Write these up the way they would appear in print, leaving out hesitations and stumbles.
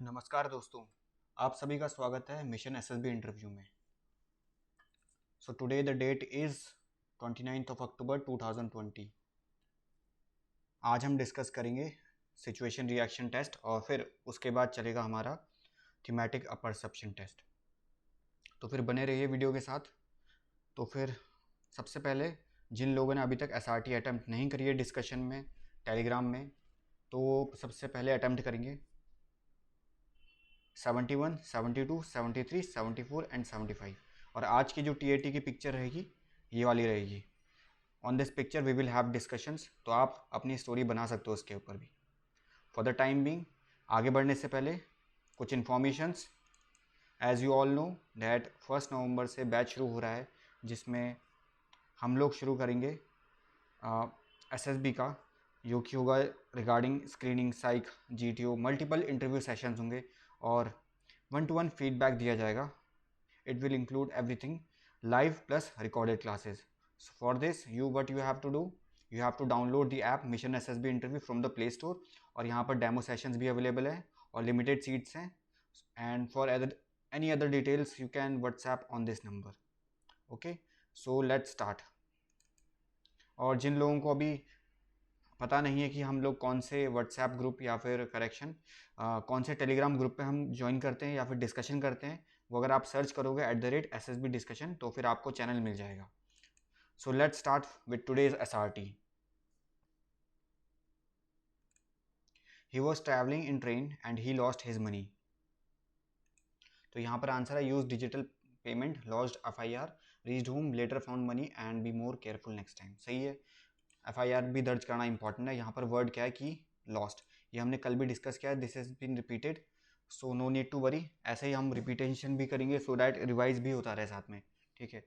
नमस्कार दोस्तों, आप सभी का स्वागत है मिशन एसएसबी इंटरव्यू में। So today the that is 29th of October 2020। आज हम डिस्कस करेंगे सिचुएशन रिएक्शन टेस्ट और फिर उसके बाद चलेगा हमारा थीमेटिक परसेप्शन टेस्ट। तो फिर बने रहिए वीडियो के साथ। तो फिर सबसे पहले जिन लोगों ने अभी तक एसआरटी अटैम्प्ट नहीं करी है डिस्कशन में टेलीग्राम में, तो सबसे पहले अटैम्प्ट करेंगे 71, 72, 73, 74 एंड 75। और आज की जो टीएटी की पिक्चर रहेगी ये वाली रहेगी। On this picture we will have discussions, तो आप अपनी स्टोरी बना सकते हो उसके ऊपर भी। फॉर द टाइम बीइंग आगे बढ़ने से पहले कुछ informations. As you all know that 1 November से बैच शुरू हो रहा है, जिसमें हम लोग शुरू करेंगे एसएसबी का, जो कि होगा रिगार्डिंग स्क्रीनिंग, साइक, जीटीओ, मल्टीपल इंटरव्यू सेशंस होंगे और 1-to-1 फीडबैक दिया जाएगा। It will include everything live plus recorded classes. So for this, what you have to do, you have to download the app Mission SSB Interview from the Play Store। और यहाँ पर demo sessions भी available है और limited seats हैं। And for any other details you can WhatsApp on this number। Okay, so let's start. और जिन लोगों को अभी पता नहीं है कि हम लोग कौन से व्हाट्सएप ग्रुप या फिर करेक्शन कौन से टेलीग्राम ग्रुप पे हम ज्वाइन करते हैं या फिर डिस्कशन करते हैं, वो अगर आप सर्च करोगे @SSB डिस्कशन तो फिर आपको चैनल मिल जाएगा। So let's start with today's SRT. He was travelling in train and he lost his money. तो यहाँ पर आंसर है use digital payment, lost FIR, reached home, later found money and be more careful next time. सही है, FIR भी दर्ज करना important है। यहाँ पर वर्ड क्या है कि लॉस्ट, ये हमने कल भी डिस्कस किया है, this has been repeated, so no need to worry. ऐसे ही हम रिपीटेशन भी करेंगे सो दैट रिवाइज भी होता रहे साथ में, ठीक है।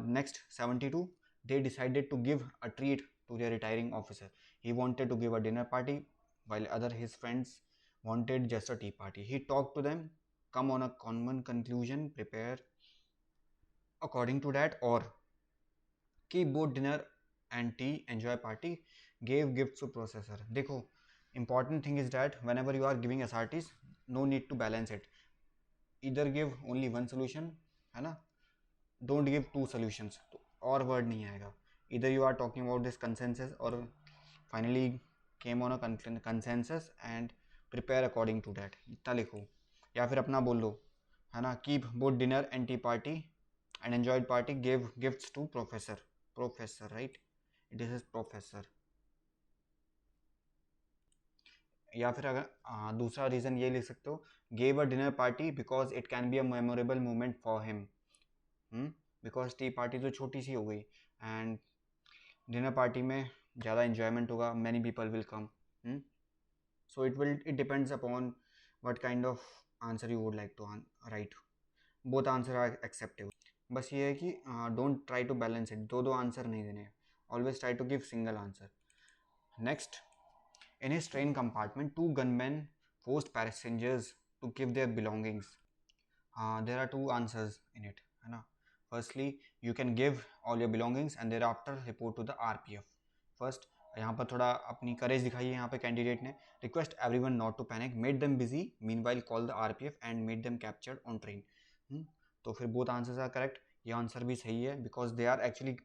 Next 72, they decided to give a treat to their retiring officer. He wanted to give a dinner party while other his friends wanted just a tea party. He talked to them, come on a common conclusion, prepare according to that, or keep both dinner and tea, enjoy party, gave gifts to processor। देखो, important thing is that whenever you are giving SRTs, no need to balance it, either give only one solution, है ना, don't give two solutions, तो और word नहीं आएगा। either you are talking about this consensus or finally came on a consensus and prepare according to that, इतना लिखो। या फिर अपना बोल लो, है ना, keep both dinner and tea party and enjoyed party, gave gifts to professor, right, this is professor। या फिर अगर दूसरा रीज़न ये लिख सकते हो, gave a dinner party because it can be a memorable moment for him. Because T party तो छोटी सी हो गई एंड डिनर पार्टी में ज़्यादा इन्जॉयमेंट होगा, many people will come. So it depends upon what kind of answer you would like to write. Both answer are acceptable. बस ये है कि don't try to balance it, दो आंसर नहीं देने, always try to give single answer. Next, in his train compartment, two gunmen forced passengers to give their belongings। there are two answers in it, है ना। Firstly, you can give all your belongings and thereafter report to the RPF। First, यहाँ पर थोड़ा अपनी करेज दिखाई है यहाँ पे कैंडिडेट ने। Request everyone not to panic, made them busy, meanwhile call the RPF and made them captured on train. तो फिर बोथ आंसर्स आर करेक्ट। ये आंसर भी सही है because they are actually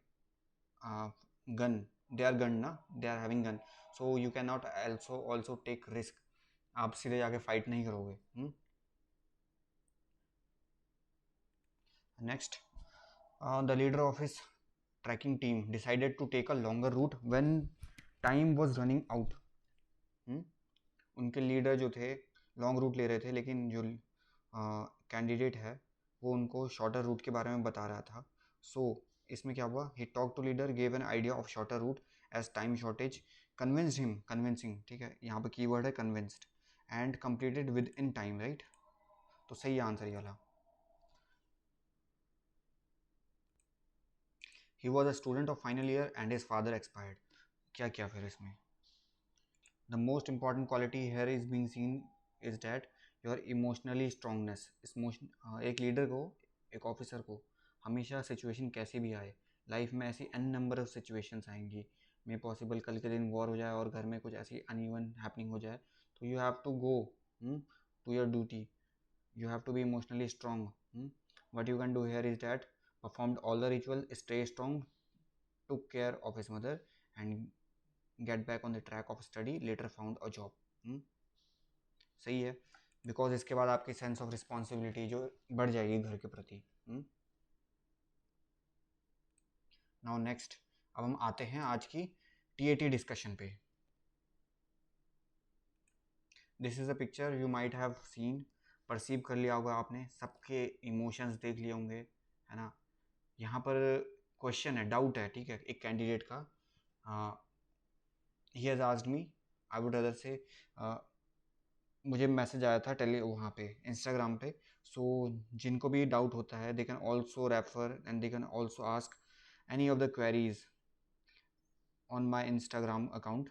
gun, they are gun ना, they are having gun, so you cannot also take risk। आप सीधे जाके फाइट नहीं करोगे। Next, the leader of his trekking team decided to take a longer route when time was running out। उनके leader जो थे long route ले रहे थे, लेकिन जो कैंडिडेट है वो उनको शॉर्टर रूट के बारे में बता रहा था। सो इसमें क्या हुआ, he talk to leader, gave an idea of shorter route as time shortage, convinced him, convincing, ठीक है, यहाँ पे कीवर्ड है convinced, and completed within time, right. तो सही आंसर ये वाला। He was a student of final year and his father expired. क्या क्या फिर इसमें, the most important quality here is being seen is that your emotionally strongness. एक leader को, एक ऑफिसर को हमेशा सिचुएशन कैसी भी आए, लाइफ में ऐसी n नंबर ऑफ सिचुएशंस आएंगी, मे पॉसिबल कल के दिन वॉर हो जाए और घर में कुछ ऐसी अनइवन हैपनिंग हो जाए, तो you have to go to your duty. You have to be emotionally strong. What you can do here is that performed all the ritual, stay strong, took care of his mother, and get back on the track of study, later found a job. सही है, because इसके बाद आपकी sense of responsibility जो बढ़ जाएगी घर के प्रति. नाउ नेक्स्ट, अब हम आते हैं आज की टीएटी डिस्कशन पे. This is a picture you might have seen, perceive कर लिया होगा आपने, सबके इमोशंस देख लिए होंगे, है ना. यहाँ पर क्वेश्चन है, डाउट है, ठीक है, एक कैंडिडेट का. He has asked me, I would other से, मुझे मैसेज आया था वहाँ पे इंस्टाग्राम पे. सो जिनको भी डाउट होता है, they can also refer and they can also ask any of the queries on my Instagram account,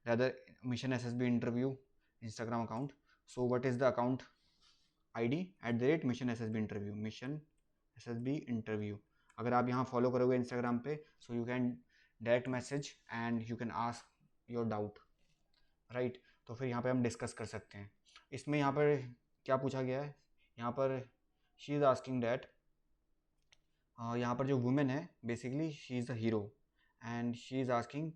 rather mission SSB interview Instagram account. So what is the account ID @mission SSB interview, mission SSB interview. अगर आप यहाँ follow करोगे Instagram पे, so you can direct message and you can ask your doubt, right. तो फिर यहाँ पे हम डिस्कस कर सकते हैं. इसमें यहाँ पर क्या पूछा गया है, यहाँ पर शी इज़ आस्किंग डैट, यहाँ पर जो वुमेन है basically she is the hero and she is asking,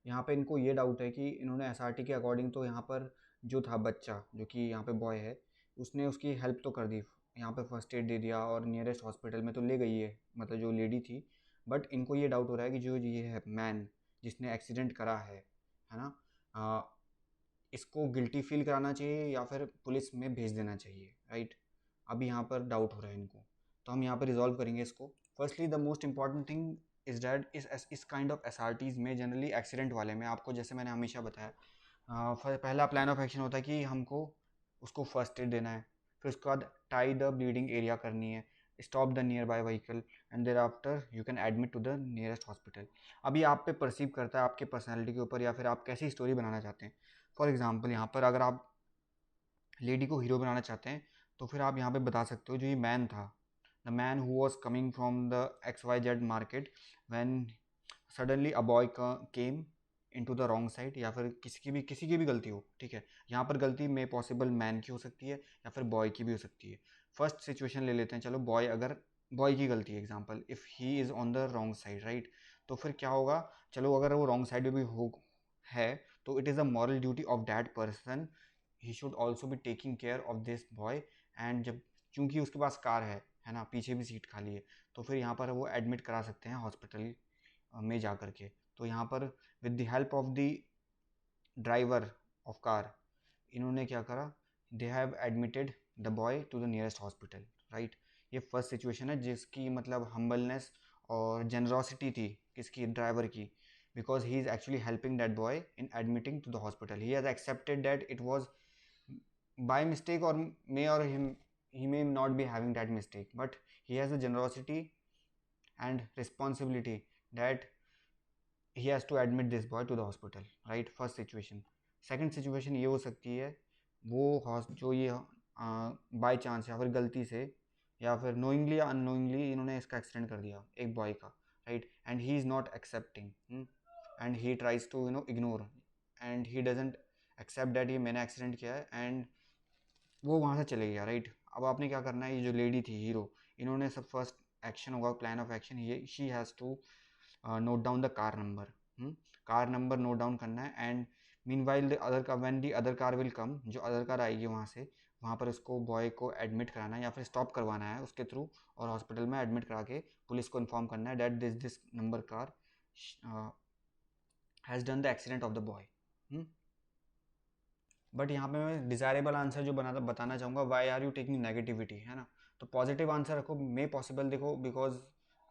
यहाँ पे इनको ये डाउट है कि इन्होंने SRT के अकॉर्डिंग तो यहाँ पर जो था बच्चा, जो कि यहाँ पे बॉय है, उसने उसकी हेल्प तो कर दी, यहाँ पे फर्स्ट एड दे दिया और नियरेस्ट हॉस्पिटल में तो ले गई है, मतलब जो लेडी थी. बट इनको ये डाउट हो रहा है कि जो ये है मैन जिसने एक्सीडेंट करा है ना, इसको गिल्टी फील कराना चाहिए या फिर पुलिस में भेज देना चाहिए, राइट. अभी यहाँ पर डाउट हो रहा है इनको, तो हम यहाँ पर रिजॉल्व करेंगे इसको. Firstly the most important thing is that इस काइंड ऑफ SRTs में जनरली एक्सीडेंट वाले में आपको, जैसे मैंने हमेशा बताया, पहला प्लान ऑफ एक्शन होता है कि हमको उसको फर्स्ट एड देना है, फिर उसके बाद टाई द ब्लीडिंग एरिया करनी है, stop the nearby vehicle and thereafter you can admit to the nearest hospital. अभी आप पे परसीव करता है आपके पर्सनैलिटी के ऊपर, या फिर आप कैसी स्टोरी बनाना चाहते हैं. फॉर एग्जाम्पल यहाँ पर अगर आप लेडी को हीरो बनाना चाहते हैं, तो फिर आप यहाँ पे बता सकते हो जो ये मैन था, the man who was coming from the XYZ market when suddenly a boy came into the wrong side, या फिर किसी की भी गलती हो, ठीक है. यहाँ पर गलती में पॉसिबल मैन की हो सकती है या फिर बॉय की भी हो सकती है. फर्स्ट सिचुएशन ले लेते हैं, चलो बॉय, अगर बॉय की गलती है, example if he is on the wrong side, right. तो फिर क्या होगा, चलो अगर वो रॉन्ग साइड में भी हो है, तो it is a moral duty of that person, he should also be taking care of this boy. And जब चूंकि उसके पास कार है ना, पीछे भी सीट खाली है, तो फिर यहाँ पर वो एडमिट करा सकते हैं हॉस्पिटल में जा कर के. तो यहाँ पर with the help of the driver of car, इन्होंने क्या करा, they have admitted the boy to the nearest hospital, right. ये फर्स्ट सिचुएशन है जिसकी मतलब हम्बलनेस और जेनरॉसिटी थी किसकी, ड्राइवर की, because he is actually helping that boy in admitting to the hospital. He has accepted that it was by mistake, or he may not be having that mistake, but he has a generosity and responsibility that he has to admit this boy to the hospital, right. first situation. second situation ये हो सकती है, वो जो ये by chance या फिर गलती से या फिर नोइंगली या अननोइंगली इन्होंने इसका एक्सीडेंट कर दिया एक बॉय का, right. And he is not accepting and he tries to ignore and he doesn't accept that ये मैंने एक्सीडेंट किया है, एंड वो वहाँ से चले गया, राइट. अब आपने क्या करना है, ये जो लेडी थी हीरो, इन्होंने सब फर्स्ट एक्शन होगा, प्लान ऑफ एक्शन, ये she has to note down the car number note down करना है. And meanwhile the other car, when the other car will come, जो अदर कार आएगी वहाँ से, वहाँ पर उसको बॉय को एडमिट कराना है या फिर स्टॉप करवाना है उसके थ्रू, और हॉस्पिटल में एडमिट करा के पुलिस को इन्फॉर्म करना है that this number car has done the accident of the boy. But यहाँ पे मैं डिज़ायरेबल आंसर जो बताना चाहूँगा, why are you taking negativity, है ना. तो पॉजिटिव आंसर रखो, मे पॉसिबल देखो, because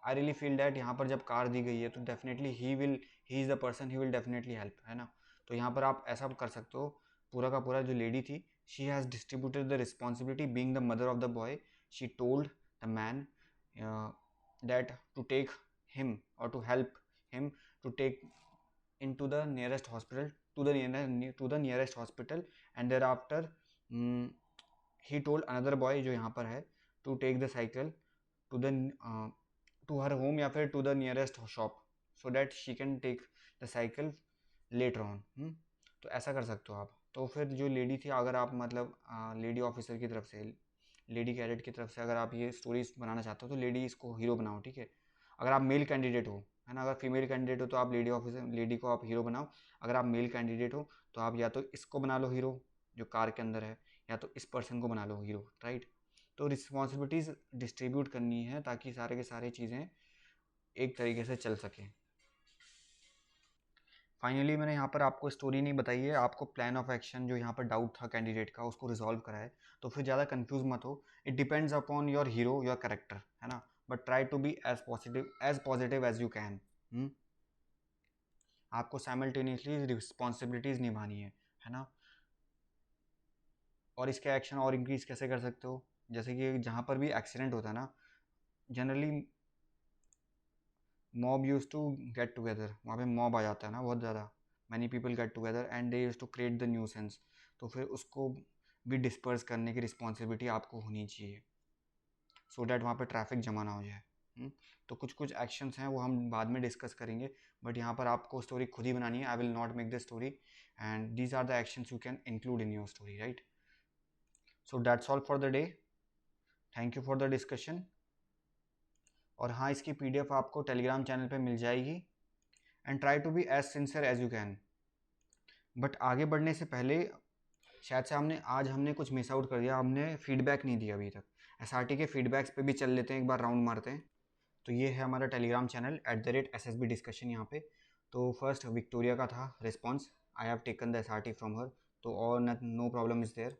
I really feel that यहाँ पर जब कार दी गई है तो definitely he is the person, he will definitely help, है ना. तो यहाँ पर आप ऐसा कर सकते हो, पूरा का पूरा जो लेडी थी, she has distributed the responsibility being the mother of the boy, she told the man that to take him और to help him to take into the nearest hospital, to the nearest hospital. And thereafter he told another boy जो यहाँ पर है to take the cycle to the to her home या फिर to the nearest shop so that she can take the cycle later on. तो ऐसा कर सकते हो आप. तो फिर जो लेडी थी, अगर आप मतलब लेडी ऑफिसर की तरफ से, लेडी कैडेट की तरफ से अगर आप ये स्टोरीज बनाना चाहते हो तो लेडी इसको हीरो बनाओ, ठीक है। अगर आप मेल कैंडिडेट हो, है ना, अगर फीमेल कैंडिडेट हो तो आप लेडी ऑफिसर, लेडी को आप हीरो बनाओ। अगर आप मेल कैंडिडेट हो तो आप या तो इसको बना लो हीरो जो कार के अंदर है, या तो इस पर्सन को बना लो हीरो, राइट। तो रिस्पॉन्सिबिलिटीज़ डिस्ट्रीब्यूट करनी है ताकि सारे के सारे चीज़ें एक तरीके से चल सकें। फाइनली मैंने यहाँ पर आपको स्टोरी नहीं बताई है, आपको प्लान ऑफ एक्शन जो यहाँ पर डाउट था कैंडिडेट का उसको रिजॉल्व करा है। तो फिर ज़्यादा कंफ्यूज मत हो, it depends upon your hero, your character, है ना। But try to be as positive as you can. आपको साइमल्टेनियसली रिस्पॉन्सिबिलिटीज़ निभानी है ना। और इसके एक्शन और इंक्रीज कैसे कर सकते हो, जैसे कि जहाँ पर भी एक्सीडेंट होता है ना, generally mob use to get together, वहाँ पे मॉब आ जाता है ना बहुत ज़्यादा, many people get together and they use to create the nuisance. तो फिर उसको भी डिस्पर्स करने की रिस्पॉन्सिबिलिटी आपको होनी चाहिए, सो डैट वहाँ पे ट्रैफिक जमा ना हो जाए। तो कुछ कुछ एक्शंस हैं वो हम बाद में डिस्कस करेंगे, बट यहाँ पर आपको स्टोरी खुद ही बनानी है। I will not make the story and these are the actions you can include in your story, right. So that's all for the day, thank you for the discussion. और हाँ, इसकी PDF आपको Telegram channel पे मिल जाएगी। And try to be as sincere as you can. But आगे बढ़ने से पहले शायद से हमने कुछ मिस आउट कर दिया, हमने फीडबैक नहीं दिया अभी तक। SRT के फीडबैक्स पे भी चल लेते हैं, एक बार राउंड मारते हैं। तो ये है हमारा टेलीग्राम चैनल @SSB डिस्कशन यहाँ पे। तो फर्स्ट विक्टोरिया का था response, I have taken the SRT from her, तो और no problem is there,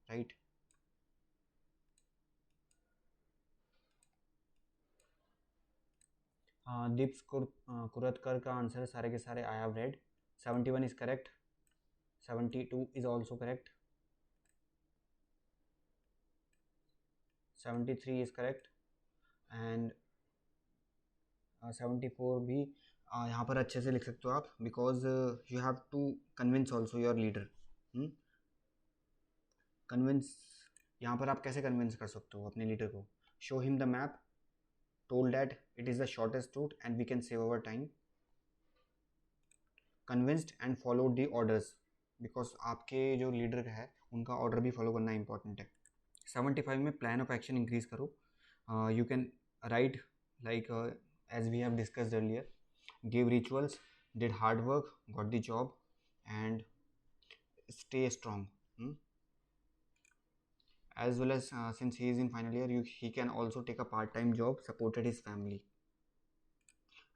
right. Deeps Kurtakar का आंसर सारे के सारे I have read. 71 is correct, 72 is also correct, 73 is correct and 74 भी यहाँ पर अच्छे से लिख सकते हो आप, because you have to convince also your leader. Convince, यहाँ पर आप कैसे कन्विंस कर सकते हो अपने लीडर को, show him the map, told that it is the shortest route and we can save our time, convinced and followed the orders, because आपके जो लीडर है उनका ऑर्डर भी फॉलो करना इंपॉर्टेंट है। 75 में प्लान ऑफ एक्शन इंक्रीज करो, you can write like as we have discussed earlier, gave rituals, did hard work, got the job and stay strong. As well as since he is in final year, he can also take a part-time job, supported his family.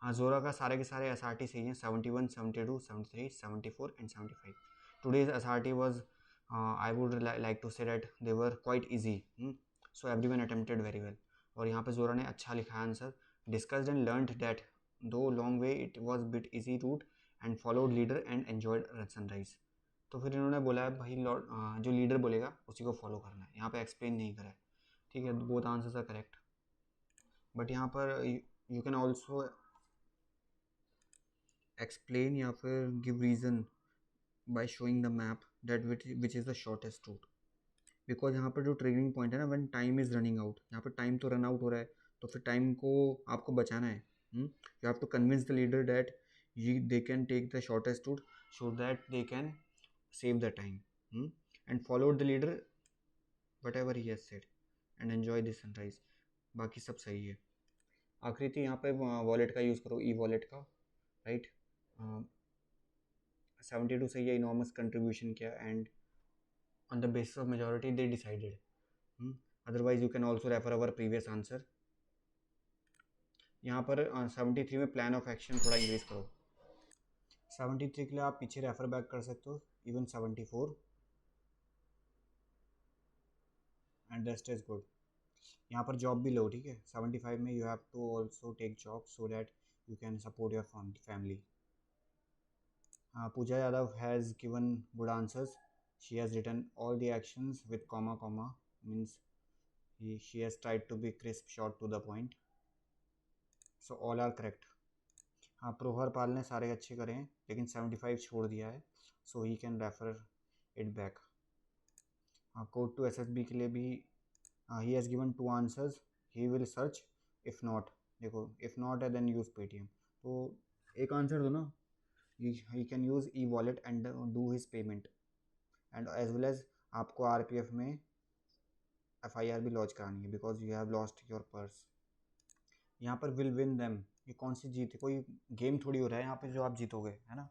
हाँ, जोरा का सारे के सारे SRT सही हैं, 71, 72, 73, 74 and 75. Today's SRT was I would like to say that they were quite easy, so everyone attempted very well. और यहाँ पे जोरा ने अच्छा लिखा answer, discussed and learned that though long way it was bit easy route and followed leader and enjoyed sunrise. तो फिर इन्होंने बोला है भाई जो लीडर बोलेगा उसी को फॉलो करना है, यहाँ पे एक्सप्लेन नहीं करा है, ठीक है। Both answers are correct, but यहाँ पर यू कैन ऑल्सो एक्सप्लेन या फिर give reason by showing the map that which is the shortest route, because यहाँ पर जो ट्रिगरिंग पॉइंट है ना, when time is running out, यहाँ पर टाइम तो रन आउट हो रहा है, तो फिर टाइम को आपको बचाना है। You have to convince the leader that they can take the shortest route so that they can save the time and follow the leader whatever he has said and enjoy the sunrise. बाकी सब सही है। आखिरी थी यहाँ पे wallet का use करो, ई-वॉलेट का, राइट। 72 सही है, इनॉर्मस कंट्रीब्यूशन किया and on the basis of majority they decided. Otherwise you can also refer our previous answer. यहाँ पर 73 में प्लान ऑफ एक्शन थोड़ा इंक्रीज करो, 73 के लिए आप पीछे रेफर बैक कर सकते हो, even 74 and rest is good. यहाँ पर जॉब भी लो, ठीक है। 75 में you have to also take job so that you can support your family. Pooja Yadav has given good answers, she has written all the actions with comma means she has tried to be crisp, short, to the point, so all are correct. हाँ, प्रोहर पाल ने सारे अच्छे करे हैं लेकिन 75 छोड़ दिया है, so he can refer it back. हाँ, कोड टू SSB के लिए भी he has given 2 answers, he will search, if not, देखो इफ़ नॉट है देन यूज़ पेटीएम, तो एक आंसर दो ना, he can use e-wallet and do his payment, and as well as आपको RPF में FIR भी लॉन्च करानी है because you have lost your purse. यहाँ पर विल विन देम, ये कौन सी जीत है, कोई गेम थोड़ी हो रहा है यहाँ पे जो आप जीतोगे, है ना।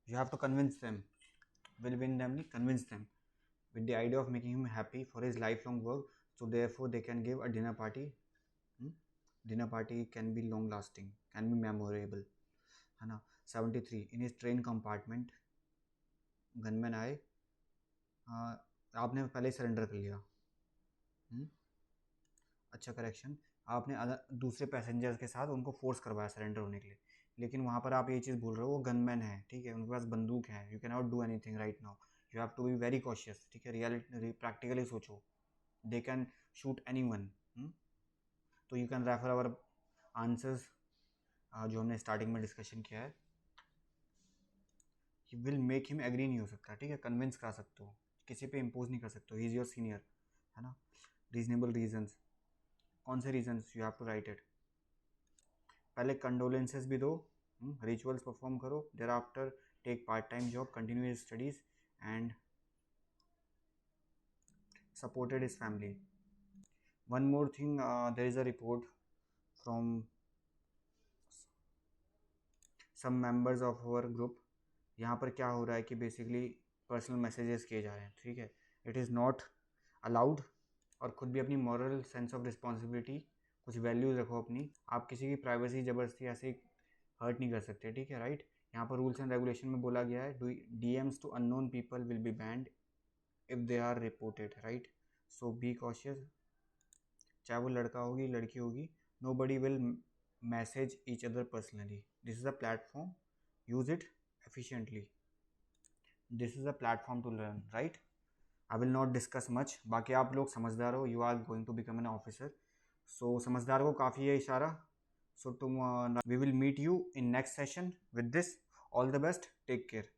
You have to convince them, will win them नहीं, convince them with the idea of making him happy for his lifelong work, so therefore they can give a dinner party. Dinner party can be long lasting, can be memorable, है ना। 73 in his train compartment gunman आए, आपने पहले surrender कर लिया। अच्छा correction, आपने दूसरे पैसेंजर्स के साथ उनको फोर्स करवाया सरेंडर होने के लिए, लेकिन वहाँ पर आप ये चीज़ बोल रहे हो वो गनमैन है, ठीक है, उनके पास बंदूक है, you can not do anything right now, you have to be very cautious, ठीक है, रियलिटी प्रैक्टिकली सोचो, they can shoot anyone. तो you can refer our answers जो हमने स्टार्टिंग में डिस्कशन किया है। विल मेक हिम एग्री नहीं हो सकता, ठीक है, कन्विंस करा सकते हो, किसी पे इम्पोज नहीं कर सकते हो, ही इज़ योर सीनियर, है ना। रीजनेबल रीजंस, कौन से reasons, you have to write it. पहले कंडोलेंसेस भी दो, रिचुअल्स परफॉर्म करो, thereafter take part time job, continue his studies and supported his family. One more thing, there is a report from some members of our group. यहाँ पर क्या हो रहा है कि बेसिकली पर्सनल मैसेजेस किए जा रहे हैं, ठीक है, इट इज़ नॉट अलाउड। और खुद भी अपनी मॉरल सेंस ऑफ रिस्पॉन्सिबिलिटी, कुछ वैल्यूज़ रखो अपनी, आप किसी की प्राइवेसी ज़बरदस्ती ऐसे हर्ट नहीं कर सकते, ठीक है, राइट। यहाँ पर रूल्स एंड रेगुलेशन में बोला गया है DMs to unknown people will be banned if they are reported, right. So be cautious, चाहे वो लड़का होगी लड़की होगी, nobody will message each other personally, this is a platform, use it efficiently, this is a platform to learn, right. I will not discuss much, बाकी आप लोग समझदार हो, you are going to become an officer, so समझदार को काफ़ी है इशारा। सो तुम we will meet you in next session with this, all the best, take care.